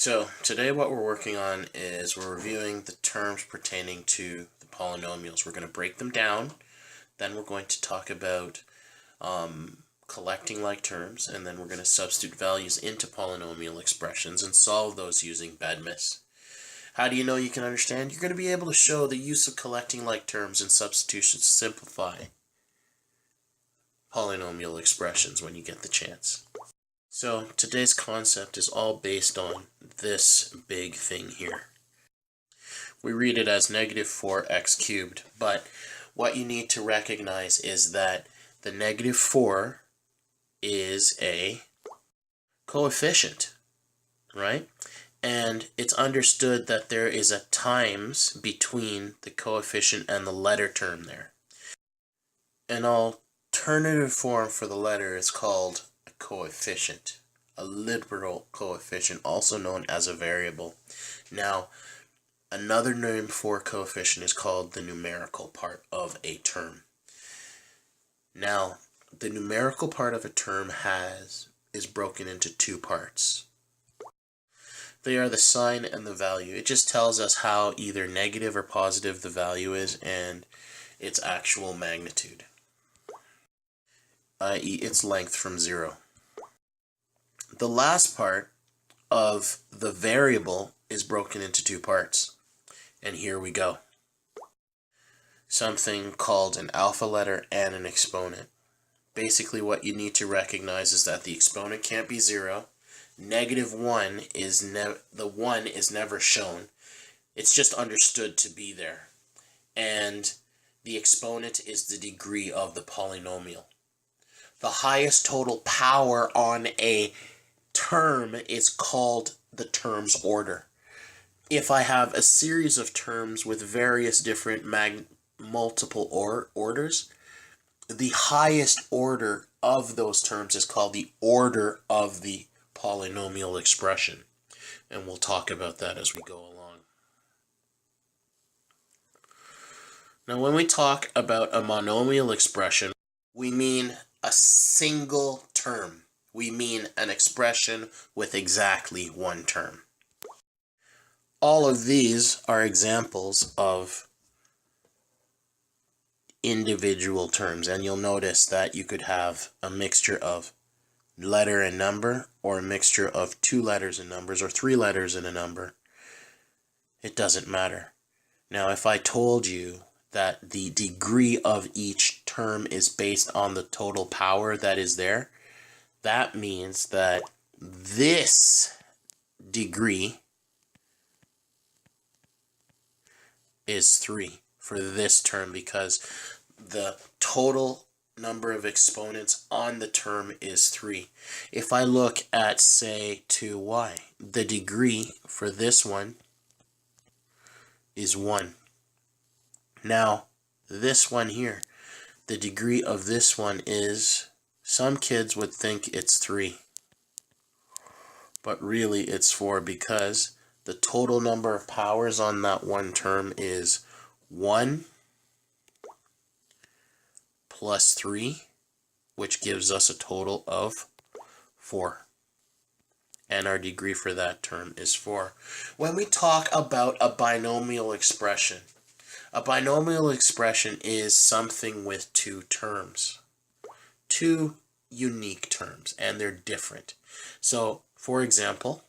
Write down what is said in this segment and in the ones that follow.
So today what we're working on is we're reviewing the terms pertaining to the polynomials. We're going to break them down, then we're going to talk about collecting like terms, and then we're going to substitute values into polynomial expressions and solve those using BEDMAS. How do you know you can understand? You're going to be able to show the use of collecting like terms and substitutions to simplify polynomial expressions when you get the chance. So today's concept is all based on this big thing here. We read it as negative 4x cubed, but what you need to recognize is that the negative 4 is a coefficient, right? And it's understood that there is a times between the coefficient and the letter term there. An alternative form for the letter is called a coefficient, a literal coefficient, also known as a variable. Now, another name for coefficient is called the numerical part of a term. Now, the numerical part of a term is broken into two parts. They are the sign and the value. It just tells us how either negative or positive the value is and its actual magnitude, i.e. its length from 0. The last part of the variable is broken into two parts. And here we go. Something called an alpha letter and an exponent. Basically what you need to recognize is that the exponent can't be 0. Negative 1 is the 1 is never shown. It's just understood to be there. And the exponent is the degree of the polynomial. The highest total power on a term is called the term's order. If I have a series of terms with various different multiple orders, the highest order of those terms is called the order of the polynomial expression. And we'll talk about that as we go along. Now, when we talk about a monomial expression, we mean a single term. We mean an expression with exactly one term. All of these are examples of individual terms, and you'll notice that you could have a mixture of letter and number, or a mixture of 2 letters and numbers, or 3 letters and a number. It doesn't matter. Now, if I told you that the degree of each term is based on the total power that is there, that means that this degree is 3 for this term, because the total number of exponents on the term is 3. If I look at, say, 2y, the degree for this one is 1. Now, this one here, the degree of this one is, some kids would think it's 3, but really it's 4, because the total number of powers on that one term is 1 plus 3, which gives us a total of 4. And our degree for that term is 4. When we talk about a binomial expression is something with 2 terms. 2 unique terms, and they're different. So, for example,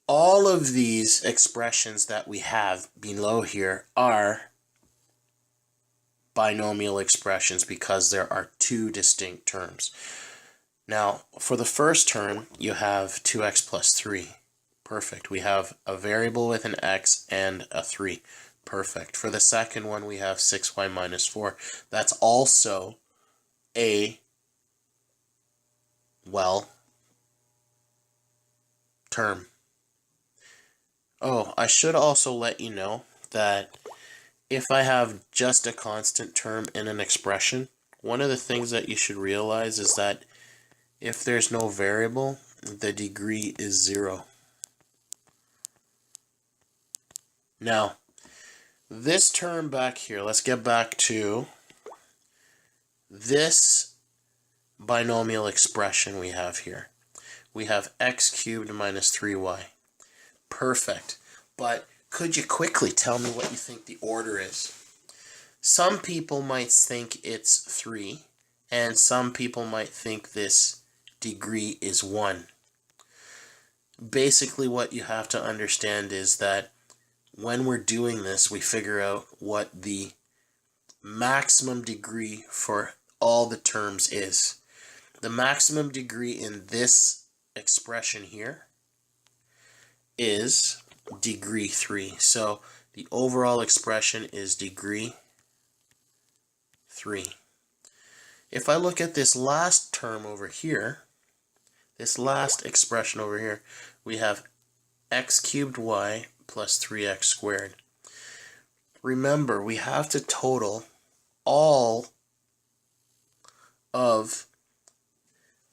all of these expressions that we have below here are binomial expressions because there are 2 distinct terms. Now, for the first term, you have 2x plus 3. Perfect. We have a variable with an x and a 3. Perfect. For the second one, we have 6y minus 4. That's also a, term. Oh, I should also let you know that if I have just a constant term in an expression, one of the things that you should realize is that if there's no variable, the degree is 0. Now, this term back here, let's get back to this binomial expression we have here. We have x cubed minus 3y. Perfect. But could you quickly tell me what you think the order is? Some people might think it's 3, and some people might think this degree is 1. Basically, what you have to understand is that when we're doing this, we figure out what the maximum degree for all the terms is. The maximum degree in this expression here is degree 3. So the overall expression is degree 3. If I look at this last term over here, this last expression over here, we have x cubed y plus 3x squared. Remember, we have to total all of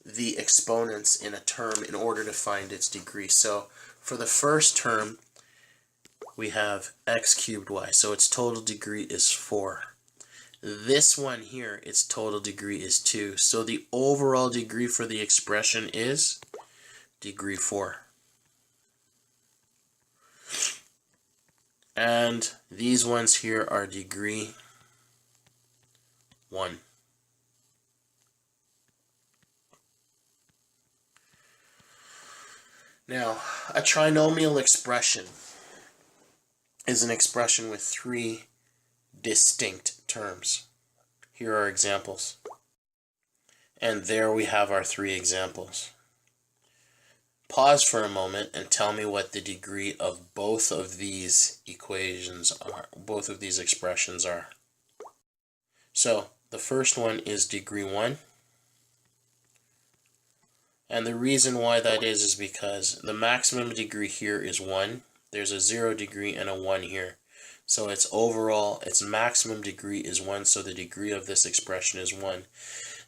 the exponents in a term in order to find its degree. So for the first term, we have x cubed y, so its total degree is 4. This one here, its total degree is 2. So the overall degree for the expression is degree 4. And these ones here are degree 1. Now, a trinomial expression is an expression with 3 distinct terms. Here are examples. And there we have our 3 examples. Pause for a moment and tell me what the degree of both of these equations are, both of these expressions are. So the first one is degree 1. And the reason why that is because the maximum degree here is 1. There's a 0 degree and a 1 here. So its overall, its maximum degree is 1, so the degree of this expression is 1.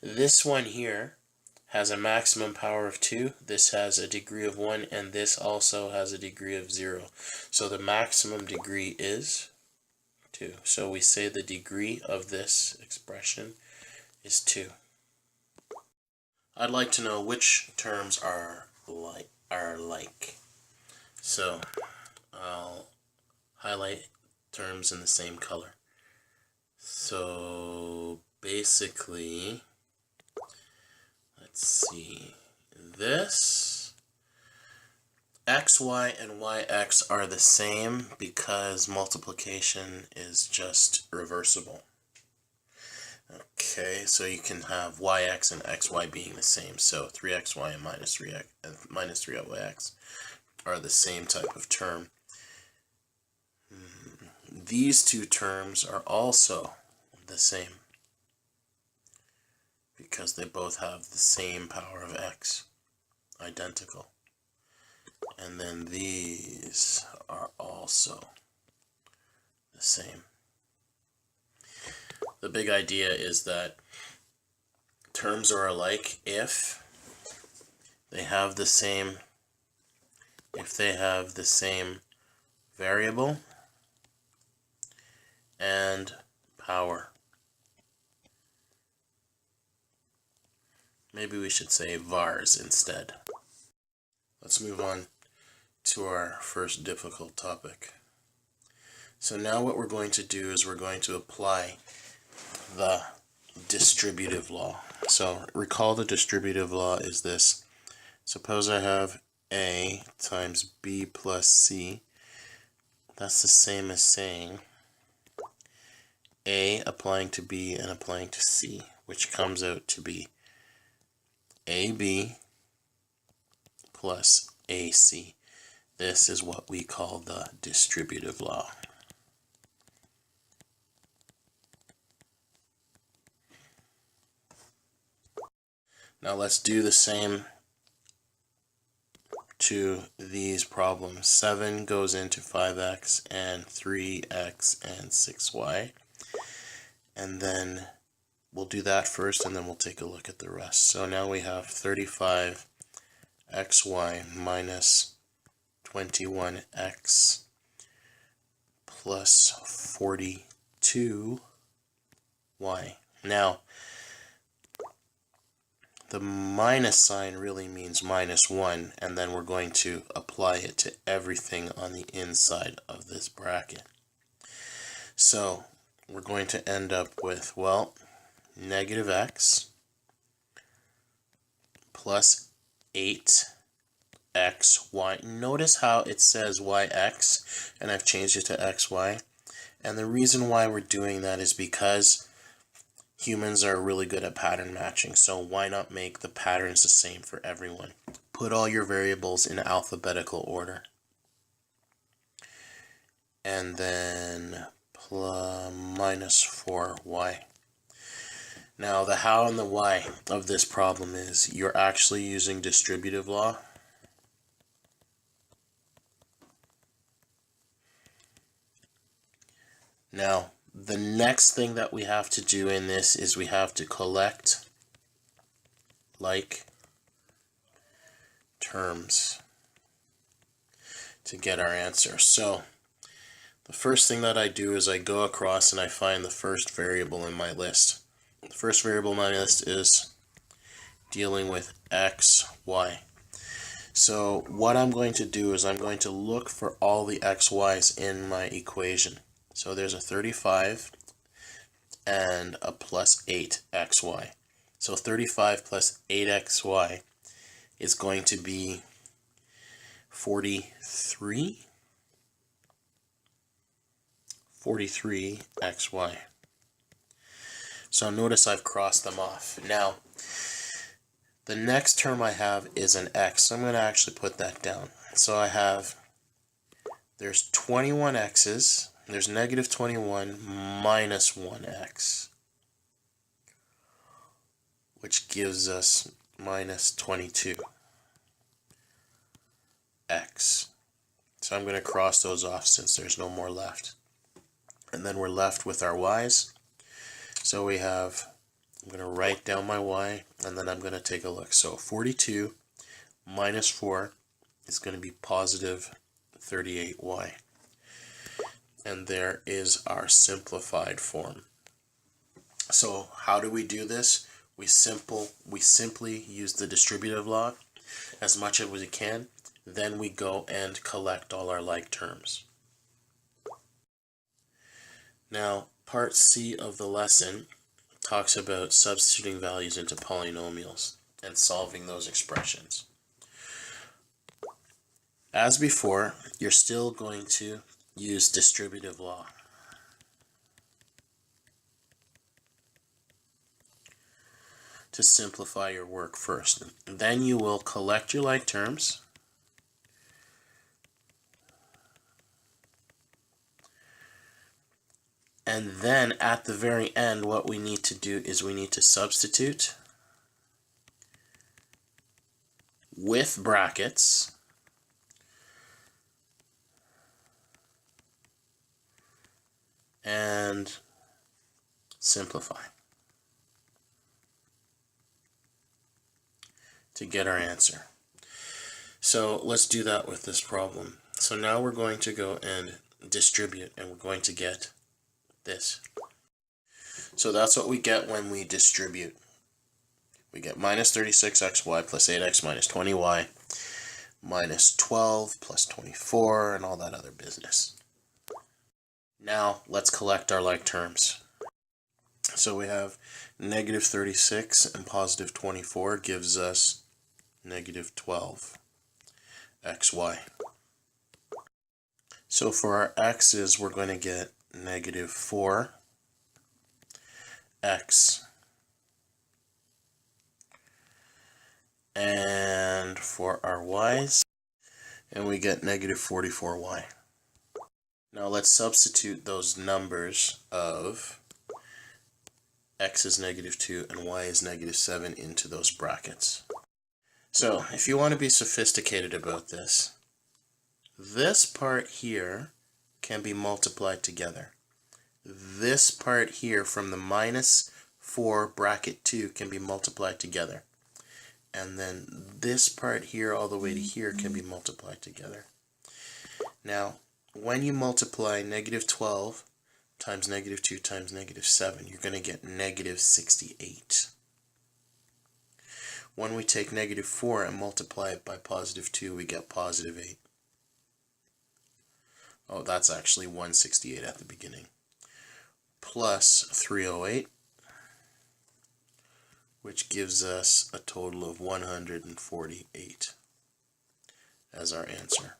This one here has a maximum power of 2, this has a degree of 1, and this also has a degree of 0. So the maximum degree is 2. So we say the degree of this expression is 2. I'd like to know which terms are like. So I'll highlight terms in the same color. So basically, let's see, this xy and yx are the same because multiplication is just reversible. Okay, so you can have yx and xy being the same. So 3xy and minus 3yx are the same type of term. These two terms are also the same because they both have the same power of x, identical. And then these are also the same. The big idea is that terms are alike if they have the same variable and power. Maybe we should say vars instead. Let's move on to our first difficult topic. So now what we're going to do is we're going to apply the distributive law. So recall the distributive law is this. Suppose I have A times B plus C. That's the same as saying A applying to B and applying to C, which comes out to be AB plus AC. This is what we call the distributive law. Now let's do the same to these problems. 7 goes into 5x and 3x and 6y. And then we'll do that first and then we'll take a look at the rest. So now we have 35xy minus 21x plus 42y. Now, the minus sign really means -1, and then we're going to apply it to everything on the inside of this bracket. So we're going to end up with, well, negative x plus 8xy. Notice how it says yx, and I've changed it to xy. And the reason why we're doing that is because humans are really good at pattern matching, so why not make the patterns the same for everyone? Put all your variables in alphabetical order. And then -4y. Now the how and the why of this problem is you're actually using distributive law. Now the next thing that we have to do in this is we have to collect like terms to get our answer. So the first thing that I do is I go across and I find the first variable in my list. The first variable in my list is dealing with x, y. So what I'm going to do is I'm going to look for all the xy's in my equation. So there's a 35 and a plus 8xy. So 35 plus 8xy is going to be 43. 43xy. So notice I've crossed them off. Now, the next term I have is an x. So I'm going to actually put that down. So I have, there's 21 x's. There's negative 21 minus 1x, which gives us minus 22x. So I'm going to cross those off since there's no more left. And then we're left with our y's. So we have, I'm going to write down my y, and then I'm going to take a look. So 42 minus 4 is going to be positive 38y. And there is our simplified form. So how do we do this? We simply use the distributive law as much as we can. Then we go and collect all our like terms. Now, part C of the lesson talks about substituting values into polynomials and solving those expressions. As before, you're still going to use distributive law. To simplify your work first. Then you will collect your like terms. And then at the very end, what we need to do is we need to substitute with brackets and simplify to get our answer. So let's do that with this problem. So now we're going to go and distribute, and we're going to get this. So that's what we get when we distribute. We get minus 36xy plus 8x minus 20y minus 12 plus 24 and all that other business. Now let's collect our like terms. So we have negative 36 and positive 24 gives us negative 12 xy. So for our x's, we're going to get negative 4 x. And for our y's, and we get negative 44y. Now let's substitute those numbers of x is negative 2 and y is negative 7 into those brackets. So if you want to be sophisticated about this, this part here can be multiplied together. This part here from the minus 4 bracket 2 can be multiplied together. And then this part here all the way to here can be multiplied together. Now, when you multiply negative 12 times negative 2 times negative 7, you're going to get negative 68. When we take negative 4 and multiply it by positive 2, we get positive 8. Oh, that's actually 168 at the beginning. Plus 308, which gives us a total of 148 as our answer.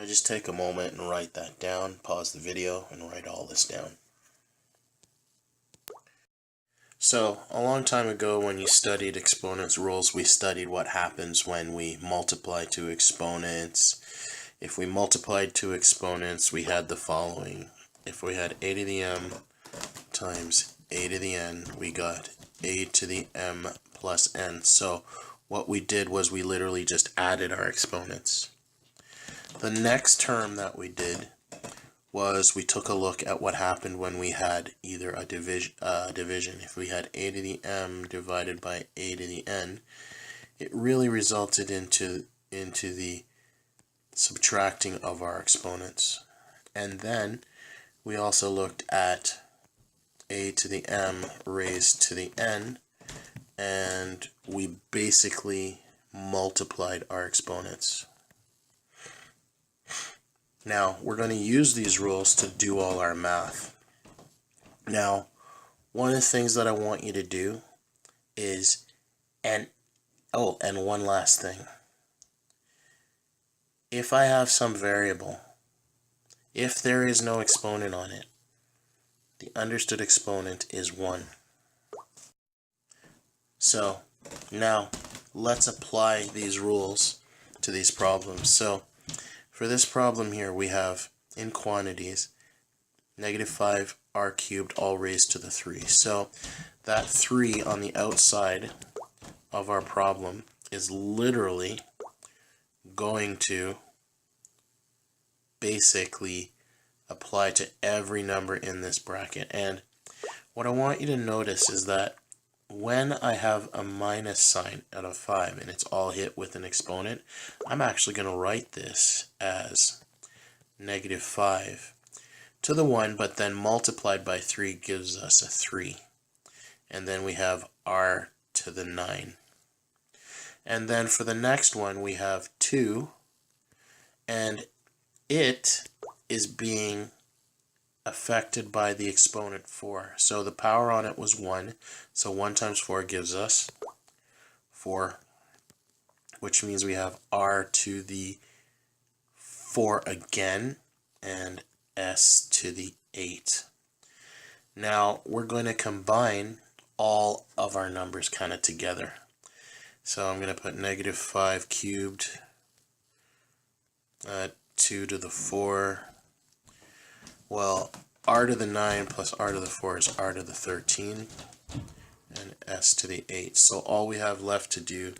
I just take a moment and write that down, pause the video, and write all this down. So, a long time ago when you studied exponents rules, we studied what happens when we multiply two exponents. If we multiplied two exponents, we had the following. If we had a to the m times a to the n, we got a to the m plus n. So, what we did was we literally just added our exponents. The next term that we did was we took a look at what happened when we had either a division. If we had a to the m divided by a to the n, it really resulted into the subtracting of our exponents. And then we also looked at a to the m raised to the n, and we basically multiplied our exponents. Now, we're going to use these rules to do all our math. Now, one of the things that I want you to do is, and one last thing. If I have some variable, if there is no exponent on it, the understood exponent is 1. So, now, let's apply these rules to these problems. So, for this problem here, we have, in quantities, negative 5r cubed all raised to the 3. So that 3 on the outside of our problem is literally going to basically apply to every number in this bracket. And what I want you to notice is that when I have a minus sign out of 5 and it's all hit with an exponent, I'm actually going to write this as negative 5 to the 1, but then multiplied by 3 gives us a 3. And then we have r to the 9. And then for the next one, we have 2, and it is being affected by the exponent 4. So the power on it was 1. So 1 times 4 gives us 4, which means we have r to the 4 again and s to the 8. Now we're going to combine all of our numbers kind of together. So I'm going to put negative 5 cubed, 2 to the 4. Well, r to the 9 plus r to the 4 is r to the 13, and s to the 8. So all we have left to do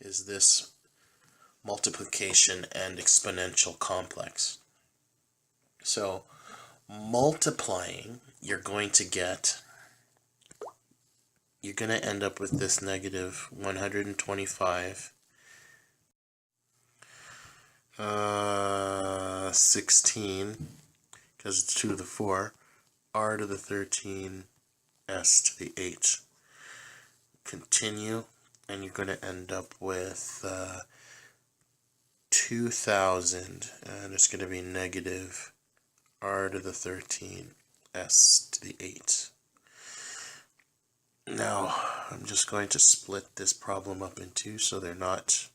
is this multiplication and exponential complex. So multiplying, you're going to end up with this negative 125 16, because it's 2 to the 4, r to the 13, s to the 8. Continue, and you're going to end up with 2,000, and it's going to be negative r to the 13, s to the 8. Now, I'm just going to split this problem up in two so they're not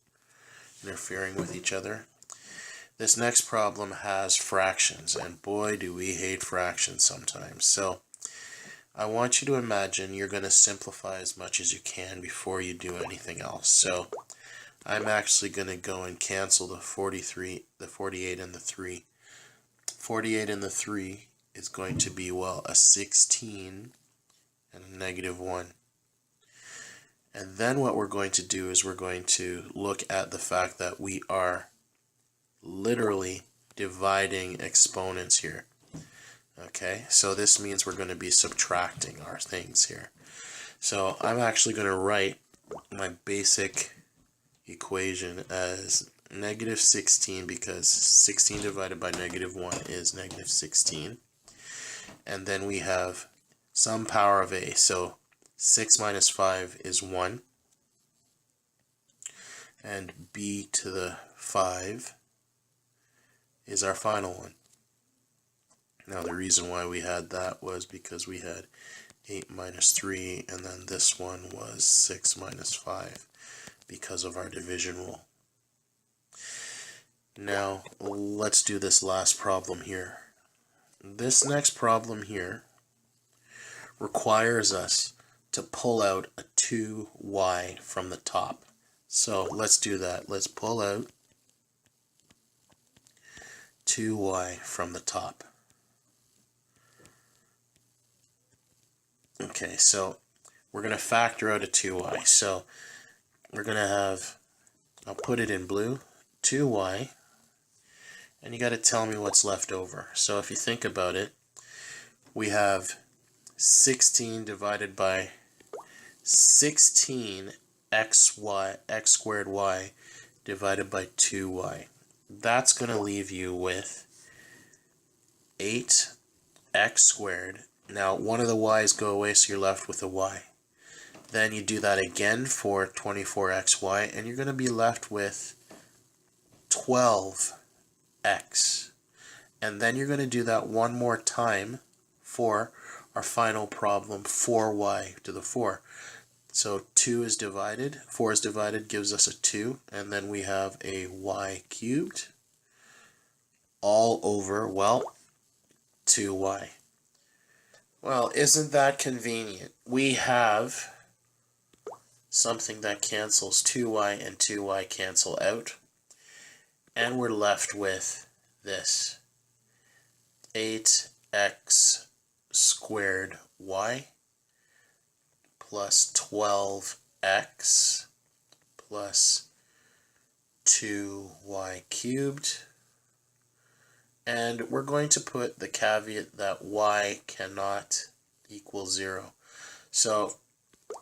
interfering with each other. This next problem has fractions, and boy do we hate fractions sometimes. So I want you to imagine you're going to simplify as much as you can before you do anything else. So I'm actually going to go and cancel the 48 and the 3. 48 and the 3 is going to be, well, a 16 and a negative 1. And then what we're going to do is we're going to look at the fact that we are literally dividing exponents here. Okay, so this means we're going to be subtracting our things here. So I'm actually going to write my basic equation as negative 16, because 16 divided by negative 1 is negative 16. And then we have some power of a. So 6 minus 5 is 1. And b to the 5 is our final one. Now the reason why we had that was because we had 8 minus 3, and then this one was 6 minus 5 because of our division rule. Now let's do this last problem here. This next problem here requires us to pull out a 2y from the top. So let's do that. Let's pull out 2y from the top. Okay, so we're going to factor out a 2y. So we're going to have, I'll put it in blue, 2y, and you got to tell me what's left over. So if you think about it, we have 16 divided by 16 x squared y divided by 2y. That's going to leave you with 8x squared. Now one of the y's go away, so you're left with a y. Then you do that again for 24xy, and you're going to be left with 12x. And then you're going to do that one more time for our final problem, 4y to the 4. So 2 is divided, 4 is divided, gives us a 2, and then we have a y cubed all over, well, 2y. Well, isn't that convenient? We have something that cancels 2y and 2y cancel out, and we're left with this 8x squared y plus 12x plus 2y cubed, and we're going to put the caveat that y cannot equal 0. So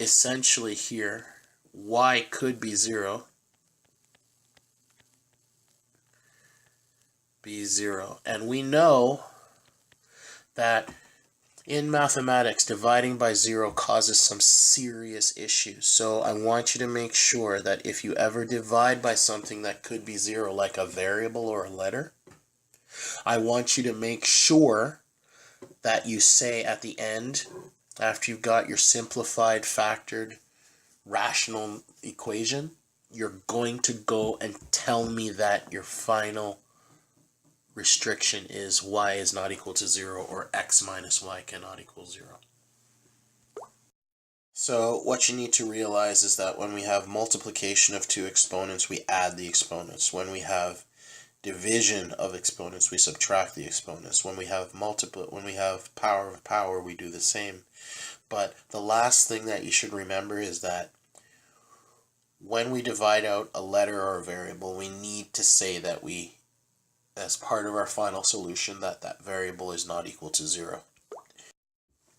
essentially here, y could be 0, and we know that in mathematics, dividing by 0 causes some serious issues. So I want you to make sure that if you ever divide by something that could be 0, like a variable or a letter, I want you to make sure that you say at the end, after you've got your simplified, factored, rational equation, you're going to go and tell me that your final restriction is y is not equal to 0 or x minus y cannot equal 0. So what you need to realize is that when we have multiplication of two exponents, we add the exponents. When we have division of exponents, we subtract the exponents. When we have power of power, we do the same. But the last thing that you should remember is that when we divide out a letter or a variable, we need to say that we, as part of our final solution, that variable is not equal to 0.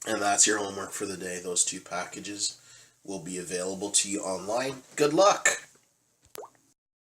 And that's your homework for the day. Those two packages will be available to you online. Good luck!